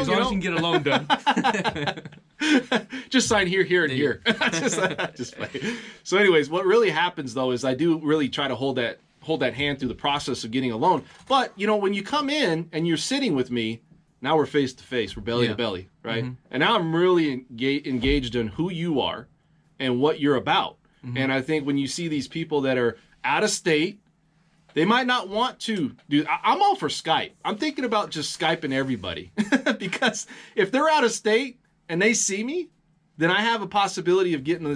As long as you can get a loan done. Just sign here, here, and here. Just play. So anyways, what really happens though is I do really try to hold that hand through the process of getting a loan. But when you come in and you're sitting with me, now we're face to face, we're belly to belly, right? Mm-hmm. And now I'm really engaged in who you are and what you're about. Mm-hmm. And I think when you see these people that are out of state, they might not want to do. I'm all for Skype. I'm thinking about just Skyping everybody because if they're out of state and they see me, then I have a possibility of getting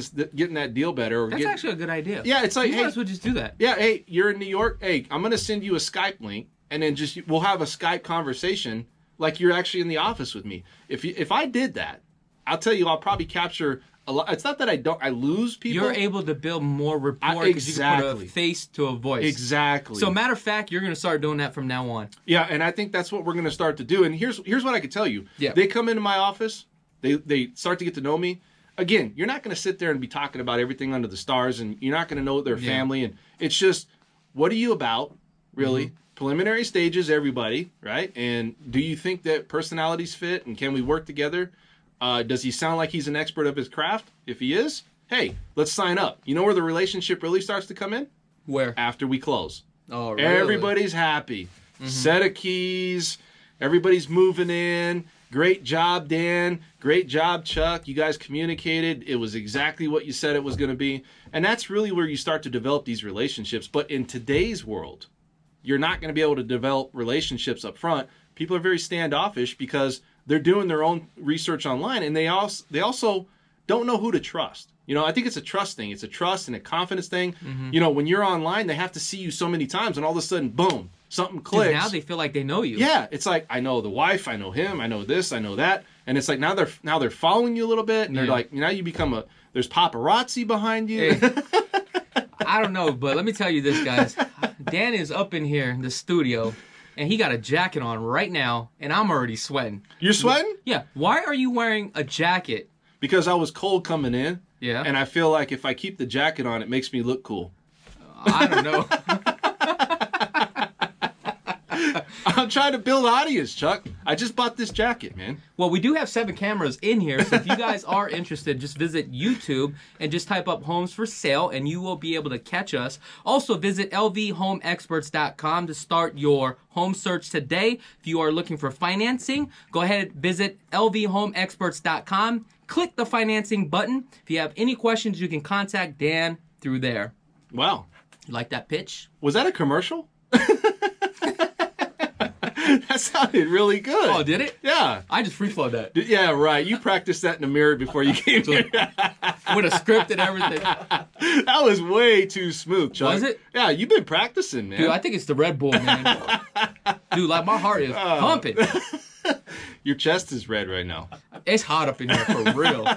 that deal better. Or That's actually a good idea. Yeah, it's like, you guys would just do that. Yeah, hey, you're in New York. Hey, I'm gonna send you a Skype link, and then we'll have a Skype conversation like you're actually in the office with me. If I did that, I'll tell you, I'll probably capture a lot. It's not that I lose people. You're able to build more rapport because you can put a face to a voice. Exactly. So matter of fact, you're going to start doing that from now on. Yeah, and I think that's what we're going to start to do. And here's what I can tell you. Yeah. They come into my office. They start to get to know me. Again, you're not going to sit there and be talking about everything under the stars, and you're not going to know their family. And it's just, what are you about, really? Mm-hmm. Preliminary stages, everybody, right? And do you think that personalities fit, and can we work together? Does he sound like he's an expert of his craft? If he is, hey, let's sign up. You know where the relationship really starts to come in? Where? After we close. Oh, really? Everybody's happy. Mm-hmm. Set of keys. Everybody's moving in. Great job, Dan. Great job, Chuck. You guys communicated. It was exactly what you said it was going to be. And that's really where you start to develop these relationships. But in today's world, you're not going to be able to develop relationships up front. People are very standoffish because they're doing their own research online, and they also don't know who to trust. I think it's a trust thing. It's a trust and a confidence thing. Mm-hmm. When you're online, they have to see you so many times, and all of a sudden, boom, something clicks. Now they feel like they know you. Yeah, it's like, I know the wife, I know him, I know this, I know that, and it's like now they're following you a little bit, and they're like, now you become there's paparazzi behind you. Hey, I don't know, but let me tell you this, guys. Dan is up in here in the studio, and he got a jacket on right now, and I'm already sweating. You're sweating? Yeah. Why are you wearing a jacket? Because I was cold coming in. Yeah. And I feel like if I keep the jacket on, it makes me look cool. I don't know. I'm trying to build audience, Chuck. I just bought this jacket, man. Well, we do have 7 cameras in here, so if you guys are interested, just visit YouTube and just type up homes for sale, and you will be able to catch us. Also, visit lvhomeexperts.com to start your home search today. If you are looking for financing, go ahead and visit lvhomeexperts.com. Click the financing button. If you have any questions, you can contact Dan through there. Wow. You like that pitch? Was that a commercial? That sounded really good. Oh, did it? Yeah. I just free-flowed that. Yeah, right. You practiced that in the mirror before you came here. With a script and everything. That was way too smooth, Chuck. Was it? Yeah, you've been practicing, man. Dude, I think it's the Red Bull, man. Dude, like my heart is pumping. Your chest is red right now. It's hot up in here for real.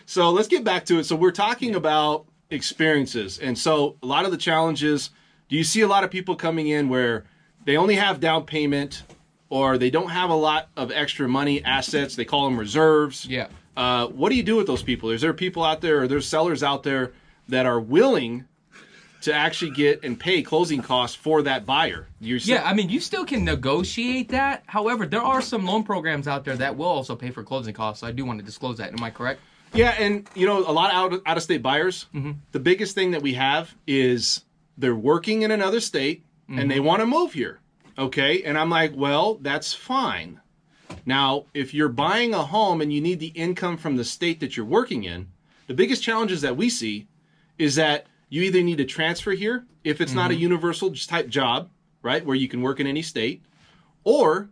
So let's get back to it. So we're talking about experiences. And so a lot of the challenges, do you see a lot of people coming in where they only have down payment or they don't have a lot of extra money, assets? They call them reserves. Yeah. What do you do with those people? Is there people out there or there's sellers out there that are willing to actually get and pay closing costs for that buyer? Yeah, I mean, you still can negotiate that. However, there are some loan programs out there that will also pay for closing costs. So I do want to disclose that. Am I correct? Yeah, and a lot of out-of-state buyers, the biggest thing that we have is they're working in another state and they want to move here. Okay, and I'm like, well, that's fine. Now, if you're buying a home and you need the income from the state that you're working in, the biggest challenges that we see is that you either need to transfer here, if it's not a universal type job, right, where you can work in any state, or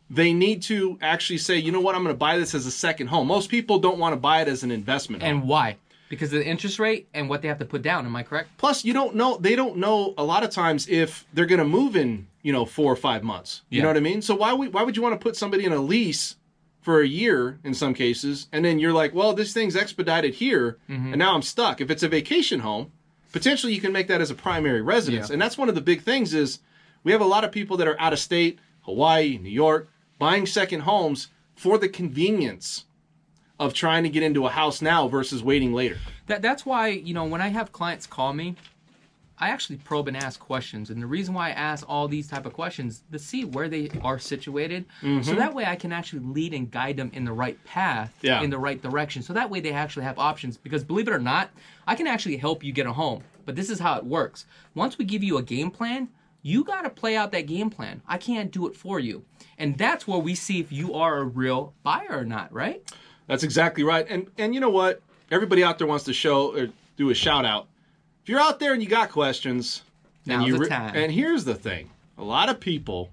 they need to actually say, you know what, I'm going to buy this as a second home. Most people don't want to buy it as an investment home. And why? Because of the interest rate and what they have to put down. Am I correct? Plus, they don't know a lot of times if they're going to move in, 4 or 5 months. You know what I mean? So why would you want to put somebody in a lease for a year in some cases, and then you're like, well, this thing's expedited here, and now I'm stuck. If it's a vacation home, potentially you can make that as a primary residence. Yeah. And that's one of the big things is we have a lot of people that are out of state, Hawaii, New York, buying second homes for the convenience of trying to get into a house now versus waiting later. That's why, when I have clients call me, I actually probe and ask questions. And the reason why I ask all these type of questions to see where they are situated. So that way I can actually lead and guide them in the right path, in the right direction. So that way they actually have options. Because believe it or not, I can actually help you get a home. But this is how it works. Once we give you a game plan, you got to play out that game plan. I can't do it for you. And that's where we see if you are a real buyer or not, right? That's exactly right. And you know what? Everybody out there wants to show or do a shout out. If you're out there and you got questions, Now's the time. And here's the thing. A lot of people,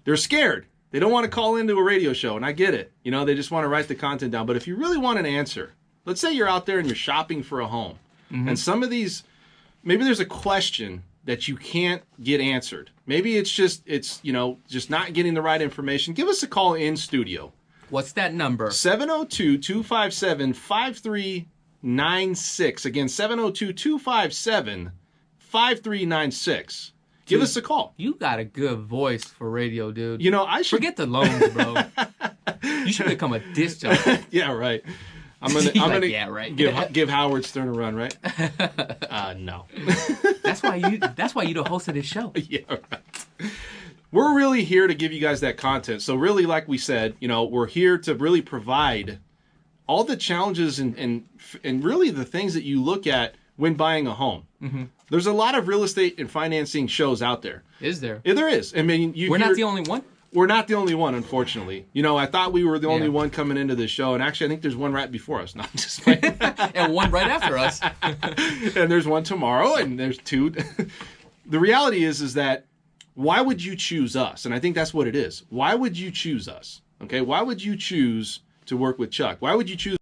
they're scared. They don't want to call into a radio show, and I get it. You know, they just want to write the content down. But if you really want an answer, let's say you're out there and you're shopping for a home. And some of these, maybe there's a question that you can't get answered. Maybe it's just not getting the right information. Give us a call in studio. What's that number? 702-257-5396. Again, 702-257-5396. Give us a call. You got a good voice for radio, dude. You know, I should forget the loans, bro. You should become a disc jockey. Yeah, right. I'm gonna give Howard Stern a run, right? No. That's why you the host of this show. Yeah, right. We're really here to give you guys that content. So really, like we said, you know, we're here to really provide all the challenges and really the things that you look at when buying a home. There's a lot of real estate and financing shows out there. Is there? Yeah, there is. I mean, we're not the only one. We're not the only one, unfortunately. You know, I thought we were the only one coming into this show, and actually, I think there's one right before us. No, I'm just kidding. And one right after us. And there's one tomorrow, and there's two. The reality is that why would you choose us? And I think that's what it is. Why would you choose us? Okay, why would you choose to work with Chuck? Why would you choose